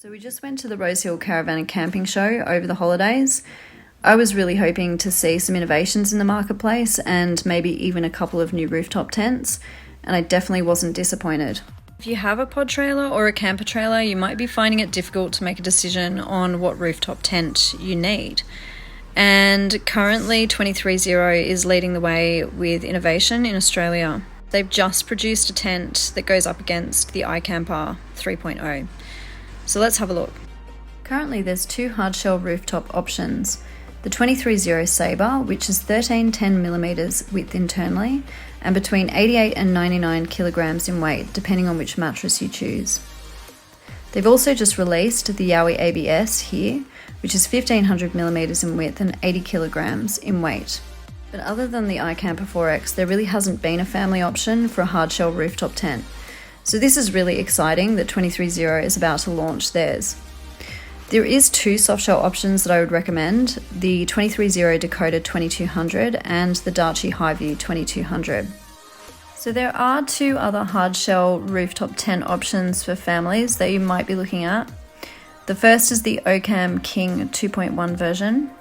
So we just went to the Rosehill Caravan and Camping Show over the holidays. I was really hoping to see some innovations in the marketplace and maybe even a couple of new rooftop tents, and I definitely wasn't disappointed. If you have a pod trailer or a camper trailer, you might be finding it difficult to make a decision on what rooftop tent you need. And currently 23ZERO is leading the way with innovation in Australia. They've just produced a tent that goes up against the iCamper 3.0. So let's have a look. Currently there's two hardshell rooftop options. The 23ZERO Sabre, which is 13-10mm width internally and between 88 and 99 kilograms in weight, depending on which mattress you choose. They've also just released the Yowie ABS here, which is 1500mm in width and 80 kilograms in weight. But other than the iCamper 4X, there really hasn't been a family option for a hardshell rooftop tent. So this is really exciting that 23ZERO is about to launch theirs. There is two softshell options that I would recommend, the 23ZERO Dakota 2200 and the Darchi Highview 2200. So there are two other hardshell rooftop tent options for families that you might be looking at. The first is the OZTENT King 2.1 version.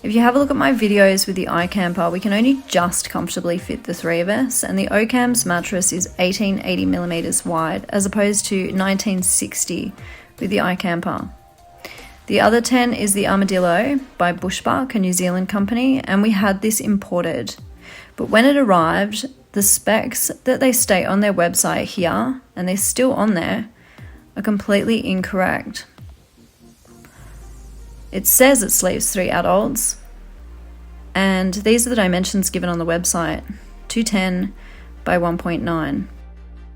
If you have a look at my videos with the iCamper, we can only just comfortably fit the three of us, and the OZTENT's mattress is 1880mm wide as opposed to 1960 with the iCamper. The other tent is the Armadillo by Bushbuck, a New Zealand company, and we had this imported. But when it arrived, the specs that they state on their website here, and they're still on there, are completely incorrect. It says it sleeps 3 adults, and these are the dimensions given on the website, 210 by 1.9.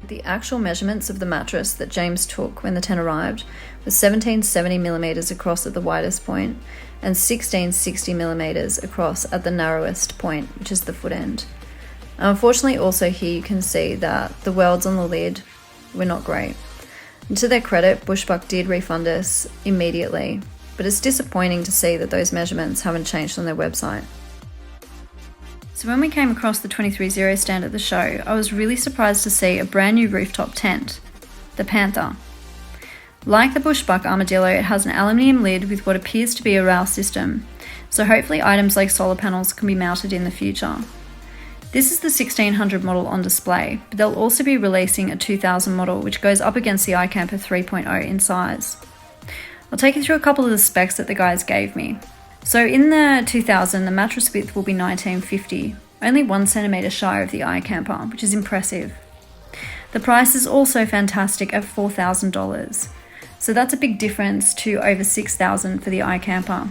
The actual measurements of the mattress that James took when the tent arrived was 1770mm across at the widest point and 1660mm across at the narrowest point, which is the foot end. Unfortunately, also here you can see that the welds on the lid were not great. And to their credit, Bushbuck did refund us immediately, but it's disappointing to see that those measurements haven't changed on their website. So when we came across the 23ZERO stand at the show, I was really surprised to see a brand new rooftop tent, the Panther. Like the Bushbuck Armadillo, it has an aluminium lid with what appears to be a rail system, so hopefully items like solar panels can be mounted in the future. This is the 1600 model on display, but they'll also be releasing a 2000 model which goes up against the iCamper 3.0 in size. I'll take you through a couple of the specs that the guys gave me. So in the 2000, the mattress width will be 1950, only 1 centimetre shy of the iCamper, which is impressive. The price is also fantastic at $4,000, so that's a big difference to over $6,000 for the iCamper.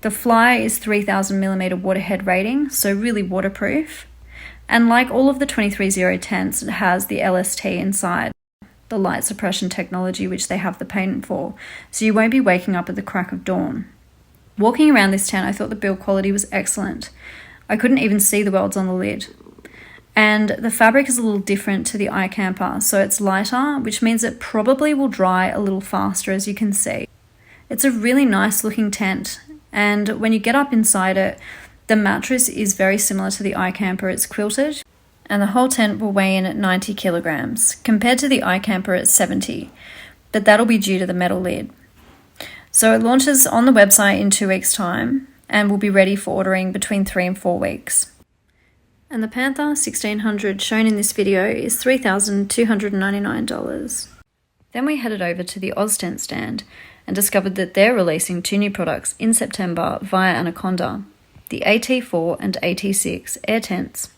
The Fly is 3000mm waterhead rating, so really waterproof. And like all of the 23ZERO tents, it has the LST inside, the light suppression technology which they have the patent for, so you won't be waking up at the crack of dawn. Walking around this tent, I thought the build quality was excellent. I couldn't even see the welds on the lid. And the fabric is a little different to the iCamper, so it's lighter, which means it probably will dry a little faster, as you can see. It's a really nice looking tent, and when you get up inside it, the mattress is very similar to the iCamper. It's quilted, and the whole tent will weigh in at 90 kilograms, compared to the iCamper at 70, but that'll be due to the metal lid. So it launches on the website in 2 weeks' time, and will be ready for ordering between 3 and 4 weeks. And the Panther 1600 shown in this video is $3,299. Then we headed over to the OZTENT stand and discovered that they're releasing 2 new products in September via Anaconda, the AT-4 and AT-6 Airtents.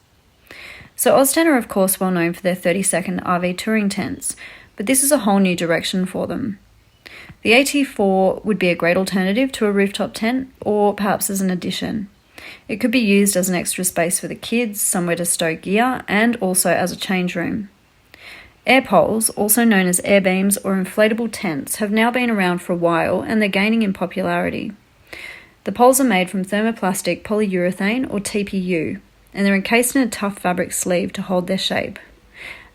So OZTENT are of course well known for their 30-second RV touring tents, but this is a whole new direction for them. The AT-4 would be a great alternative to a rooftop tent, or perhaps as an addition. It could be used as an extra space for the kids, somewhere to stow gear, and also as a change room. Air poles, also known as air beams or inflatable tents, have now been around for a while and they're gaining in popularity. The poles are made from thermoplastic polyurethane or TPU, and they're encased in a tough fabric sleeve to hold their shape.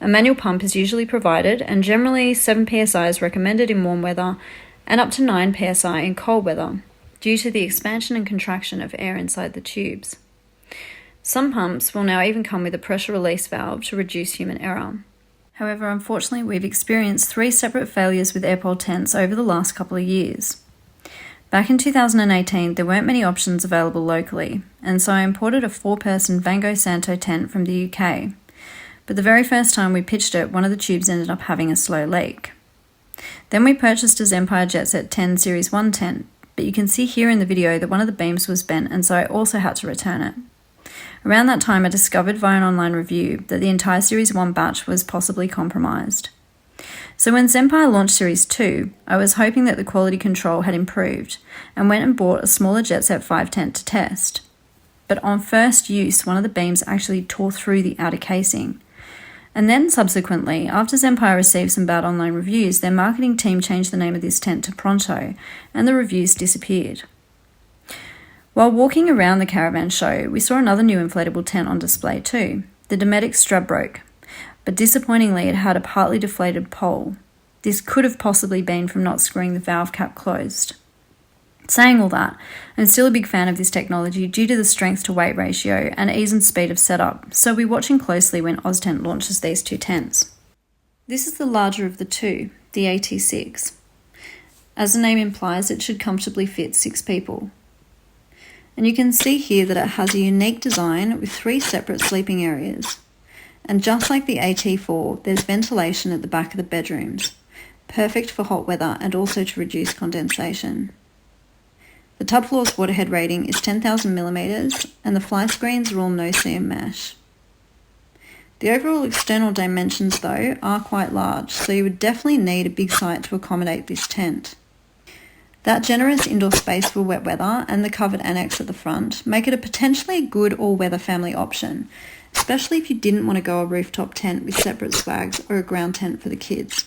A manual pump is usually provided, and generally 7 psi is recommended in warm weather and up to 9 psi in cold weather, due to the expansion and contraction of air inside the tubes. Some pumps will now even come with a pressure release valve to reduce human error. However, unfortunately, we've experienced 3 separate failures with airpole tents over the last couple of years. Back in 2018, there weren't many options available locally, and so I imported a 4-person Vango Santo tent from the UK. But the very first time we pitched it, one of the tubes ended up having a slow leak. Then we purchased a Zempire Jetset 10 Series 1 tent, but you can see here in the video that one of the beams was bent, and so I also had to return it. Around that time, I discovered via an online review that the entire Series 1 batch was possibly compromised. So when Zempire launched Series 2, I was hoping that the quality control had improved, and went and bought a smaller Jetset 5 tent to test. But on first use, one of the beams actually tore through the outer casing. And then subsequently, after Zempire received some bad online reviews, their marketing team changed the name of this tent to Pronto, and the reviews disappeared. While walking around the Caravan show, we saw another new inflatable tent on display too, the Dometic Stradbroke, but disappointingly it had a partly deflated pole. This could have possibly been from not screwing the valve cap closed. Saying all that, I'm still a big fan of this technology due to the strength to weight ratio and ease and speed of setup, so we're watching closely when OZTENT launches these 2 tents. This is the larger of the 2, the AT-6. As the name implies, it should comfortably fit 6 people. And you can see here that it has a unique design with 3 separate sleeping areas. And just like the AT-4, there's ventilation at the back of the bedrooms, perfect for hot weather and also to reduce condensation. The tub floor's waterhead rating is 10,000mm and the fly screens are all no-seam mesh. The overall external dimensions though are quite large, so you would definitely need a big site to accommodate this tent. That generous indoor space for wet weather and the covered annex at the front make it a potentially good all-weather family option, especially if you didn't want to go a rooftop tent with separate swags or a ground tent for the kids.